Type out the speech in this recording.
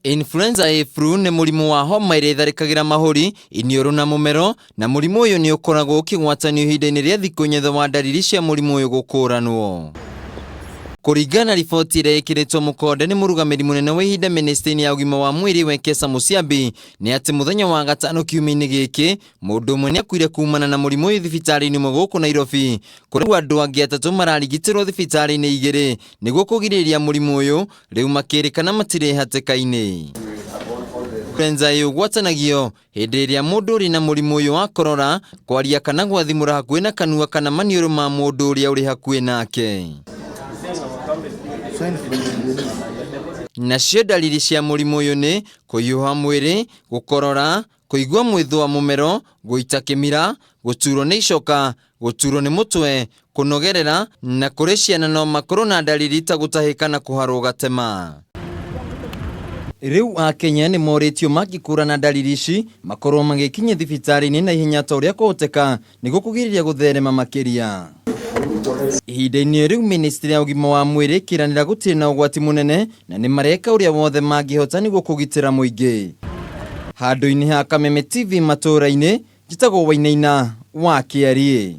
Influenza A ni murimu wa homa iria itharikagira mahuri, iniuru na mumero, na murimu uyu ni ukoragwo ukigwatanio ihinda-ini ria thiku nyethe wa ndariri cia murimu uyu gukuranwo. Kuringana na riboti iria ikiritwo mukonde ni murugamiriri munene wa ihinda ministry-ini ya ugima wa mwiri Wekesa Musiambi ni ati muthenya wa gatano kiumia-ini giki mundu umwe ni akuire kumana na murimu uyu thibitari-ini imwe guku Nairobi, kuria andu angi atatu mararigitirwo thibitari-ini igiri niguo kugiriria murimu uyu, riu makirikana matire hatikaini. Influenza A ugwatanagio hindi iria mundu uri na murimu uyu wa korora, kwaria kana gwathimura hakuhi na kanua kana maniuru ma mundu uria uri hakuhi nake. Nacio dalili cia murimu uyu ni kuhiuha mwiri, gukorora, kuigua mwitho wa mumero, guita kimira, guturwo ni icoka, guturwo ni mutwe, kunogerera na kuri ciana no makorwo na dalili ta gutahika na kuharwo gatema. Riu Akenya ni moritio magikũrana dalili ici makorwo magikinya thibitari-ini na ihenya ta uria kuhoteka niguo kugiriria gutherema makiria. Ihinda-ini riu ministry ya ugima wa mwiri kiranira gutiri na ugwati munene na ni mareka uria wothe mangihota niguo kugitira muingi. Handu-ini ha Kameme TV matura-ini njitagwo Wainaina wa Kiria.